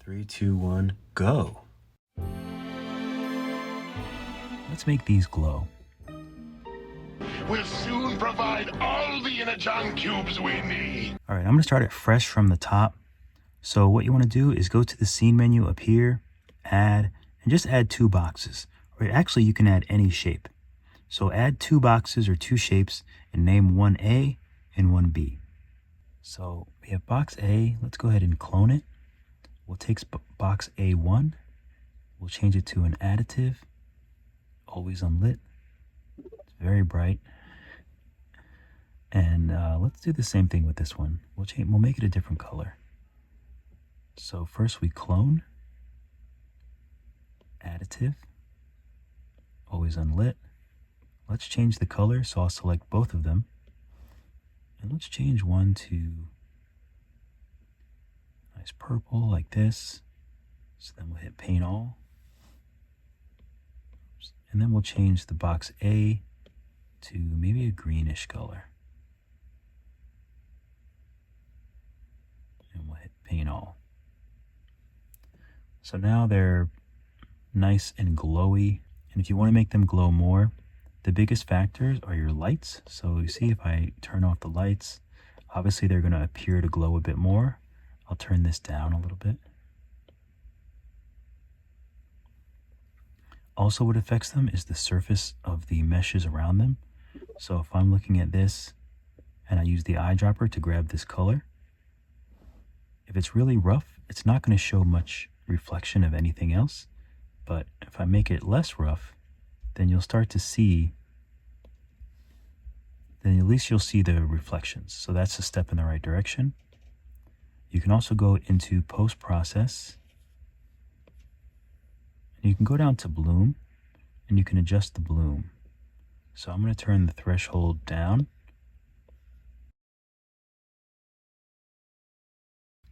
3, 2, 1, go. Let's make these glow. We'll soon provide all the ENERGON cubes we need. All right, I'm gonna start it fresh from the top. So what you wanna do is go to the scene menu up here, add, and just add 2 boxes. Or actually you can add any shape. So add 2 boxes or 2 shapes and name one A and one B. So we have box A, let's go ahead and clone it. We'll take box A1, we'll change it to an additive, always unlit. It's very bright. And let's do the same thing with this one. We'll make it a different color. So first we clone, additive, always unlit. Let's change the color, so I'll select both of them. And let's change one to nice purple like this. So then we'll hit paint all. And then we'll change the box A to maybe a greenish color. And we'll hit paint all. So now they're nice and glowy. And if you want to make them glow more, the biggest factors are your lights. So you see if I turn off the lights, obviously they're going to appear to glow a bit more. I'll turn this down a little bit. Also what affects them is the surface of the meshes around them. So if I'm looking at this and I use the eyedropper to grab this color, if it's really rough, it's not going to show much reflection of anything else. But if I make it less rough, then you'll start to see, then at least you'll see the reflections. So that's a step in the right direction. You can also go into post-process. And you can go down to bloom, and you can adjust the bloom. So I'm going to turn the threshold down.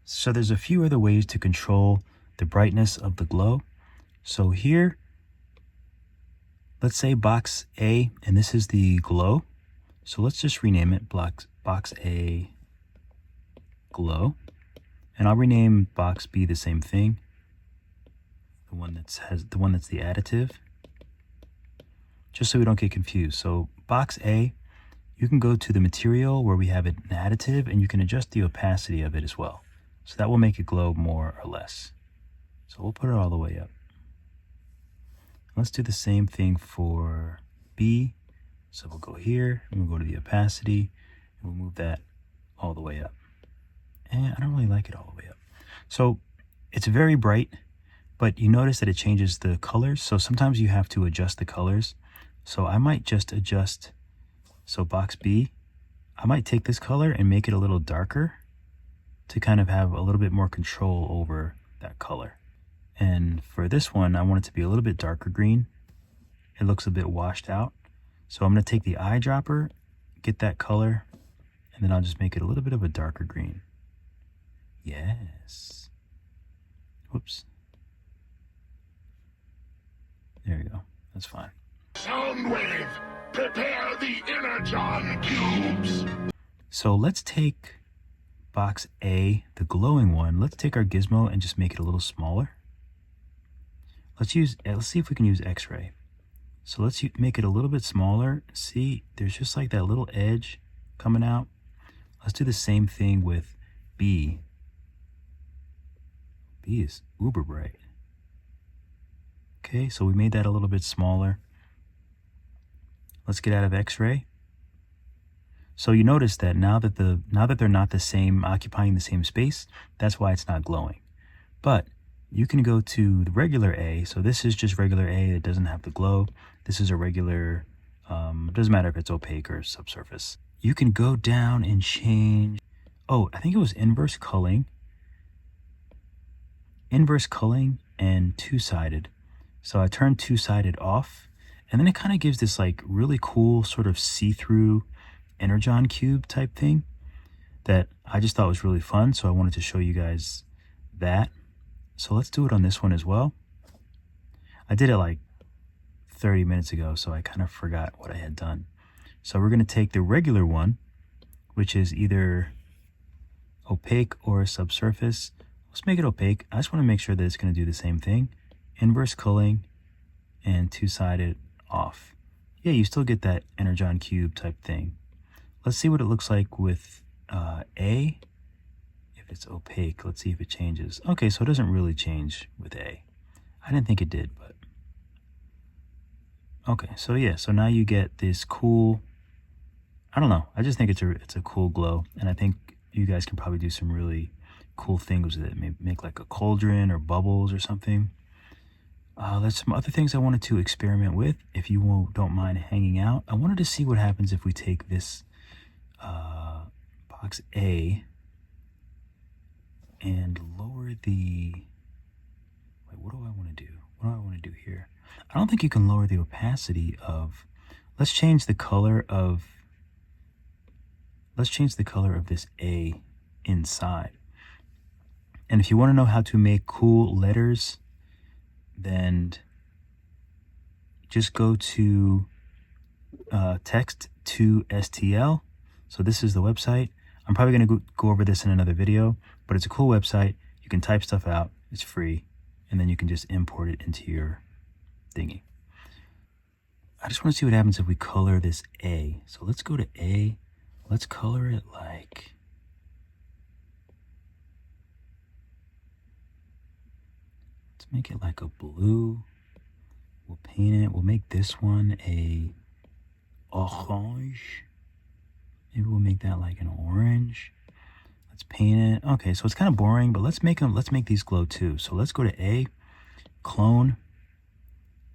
So there's a few other ways to control the brightness of the glow. So here, let's say box A, and this is the glow. So let's just rename it box A glow. And I'll rename box B the same thing. The one that's the additive. Just so we don't get confused. So box A, you can go to the material where we have an additive and you can adjust the opacity of it as well. So that will make it glow more or less. So we'll put it all the way up. Let's do the same thing for B. So we'll go here, and we'll go to the opacity, and we'll move that all the way up. And I don't really like it all the way up. So it's very bright, but you notice that it changes the colors. So sometimes you have to adjust the colors. So I might just adjust, so box B, I might take this color and make it a little darker to kind of have a little bit more control over that color. And for this one, I want it to be a little bit darker green. It looks a bit washed out. So I'm going to take the eyedropper, get that color, and then I'll just make it a little bit of a darker green. Yes. Whoops. There we go. That's fine. Soundwave, prepare the ENERGON cubes. So let's take box A, the glowing one. Let's take our gizmo and just make it a little smaller. Let's see if we can use X-ray. So let's make it a little bit smaller. See, there's just like that little edge coming out. Let's do the same thing with B. B is uber bright. Okay, so we made that a little bit smaller. Let's get out of X-ray. So you notice that now that they're not the same, occupying the same space, that's why it's not glowing. But you can go to the regular A. So this is just regular A. It doesn't have the glow. This is a regular, it doesn't matter if it's opaque or subsurface. You can go down and change. Oh, I think it was inverse culling. Inverse culling and two-sided. So I turned two-sided off. And then it kind of gives this like really cool sort of see-through ENERGON cube type thing that I just thought was really fun. So I wanted to show you guys that. So let's do it on this one as well. I did it like 30 minutes ago, so I kind of forgot what I had done. So we're going to take the regular one, which is either opaque or subsurface. Let's make it opaque. I just want to make sure that it's going to do the same thing. Inverse culling and two-sided off. Yeah, you still get that Energon cube type thing. Let's see what it looks like with A. If it's opaque, let's see if it changes. Okay, so it doesn't really change with A. I didn't think it did, but okay. So yeah, so now you get this cool, I don't know, I just think it's a cool glow, and I think you guys can probably do some really cool things with it. Maybe make like a cauldron or bubbles or something. There's some other things I wanted to experiment with. If you don't mind hanging out, I wanted to see what happens if we take this box A and lower the, wait, what do I want to do? What do I want to do here? I don't think you can lower the opacity of, let's change the color of this A inside. And if you want to know how to make cool letters, then just go to text to STL. So this is the website. I'm probably going to go over this in another video, but it's a cool website. You can type stuff out. It's free. And then you can just import it into your thingy. I just want to see what happens if we color this A. So let's go to A. Let's color it like, let's make it like a blue. We'll paint it. We'll make this one a orange. Maybe we'll make that like an orange. Let's paint it. Okay, so it's kind of boring, but let's make these glow too. So let's go to A, clone,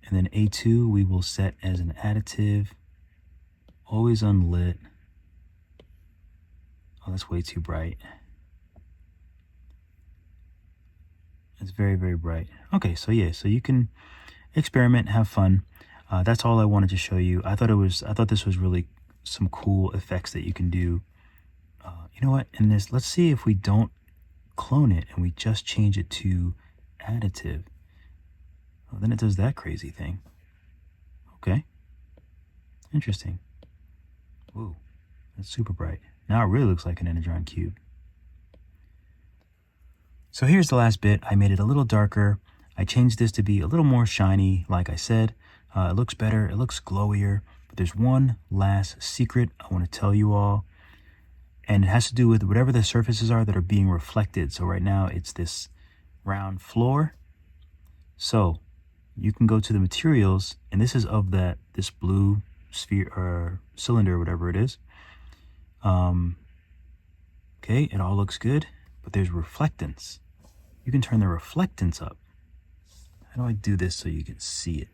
and then A2 we will set as an additive, always unlit. Oh, that's way too bright. It's very, very bright. Okay, so yeah, so you can experiment, have fun. That's all I wanted to show you. I thought this was really some cool effects that you can do. You know what? In this, let's see if we don't clone it and we just change it to additive. Well, then it does that crazy thing. Okay. Interesting. Whoa, that's super bright. Now it really looks like an Energon cube. So here's the last bit. I made it a little darker. I changed this to be a little more shiny, like I said. It looks better. It looks glowier. But there's one last secret I want to tell you all. And it has to do with whatever the surfaces are that are being reflected. So right now it's this round floor. So you can go to the materials, and this is of this blue sphere or cylinder, whatever it is. Okay, it all looks good, but there's reflectance. You can turn the reflectance up. How do I do this so you can see it?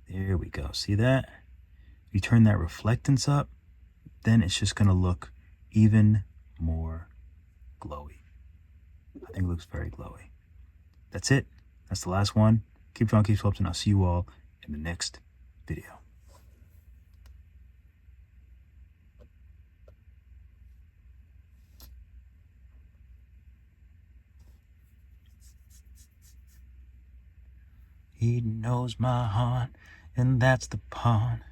There we go. See that? You turn that reflectance up, then it's just going to look even more glowy. I think it looks very glowy. That's it. That's the last one. Keep drawing, keep sculpting. I'll see you all in the next video. He knows my heart, and that's the pawn.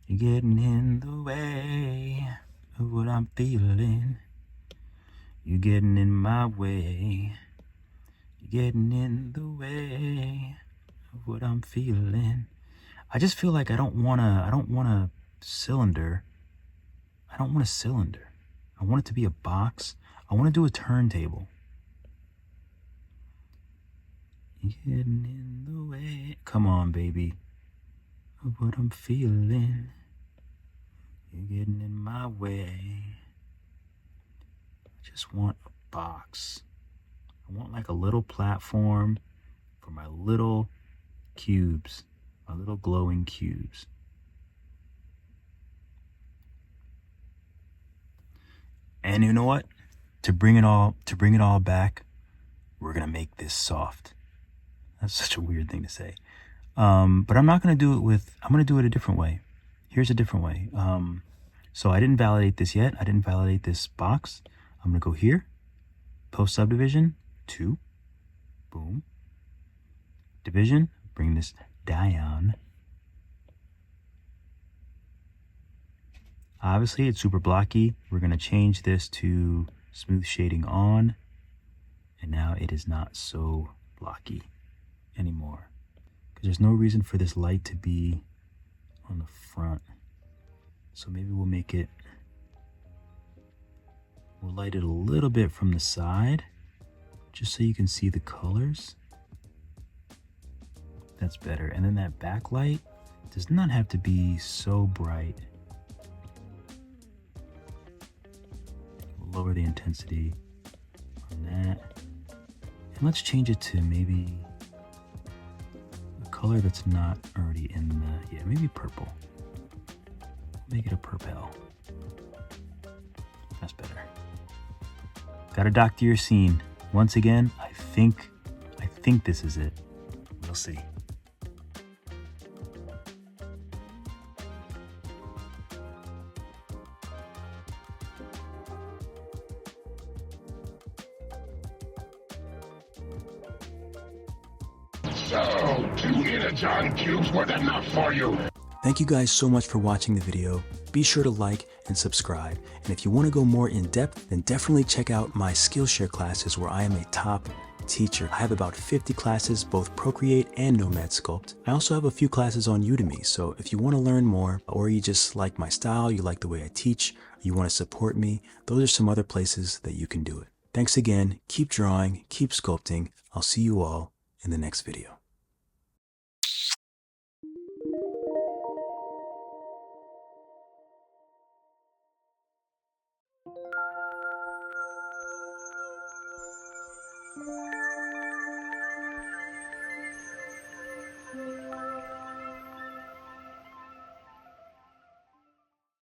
You're getting in the way of what I'm feeling. You're getting in my way. You're getting in the way of what I'm feeling. I just feel like I don't want a cylinder. I don't want a cylinder. I want it to be a box. I want to do a turntable. You're getting in the way. Come on, baby. Of what I'm feeling. You're getting in my way. I just want a box. I want like a little platform for my little cubes, my little glowing cubes. And you know what? To bring it all back, we're gonna make this soft. That's such a weird thing to say. But I'm not gonna do it I'm gonna do it a different way. Here's a different way. So I didn't validate this yet. I didn't validate this box. I'm gonna go here, post subdivision, 2, boom. Division, bring this down. Obviously it's super blocky. We're gonna change this to Smooth shading on, and now it is not so blocky anymore. Because there's no reason for this light to be on the front. So maybe we'll light it a little bit from the side, just so you can see the colors. That's better. And then that backlight does not have to be so bright. We'll lower the intensity on that. And let's change it to maybe a color that's not already in the, yeah, maybe purple. Make it a purple. That's better. Gotta doctor your scene. Once again, I think this is it. We'll see. So, 2 Energon cubes weren't enough for you. Thank you guys so much for watching the video. Be sure to like and subscribe. And if you want to go more in depth, then definitely check out my Skillshare classes where I am a top teacher. I have about 50 classes, both Procreate and Nomad Sculpt. I also have a few classes on Udemy, so if you want to learn more, or you just like my style, you like the way I teach, you want to support me, those are some other places that you can do it. Thanks again, keep drawing, keep sculpting. I'll see you all in the next video.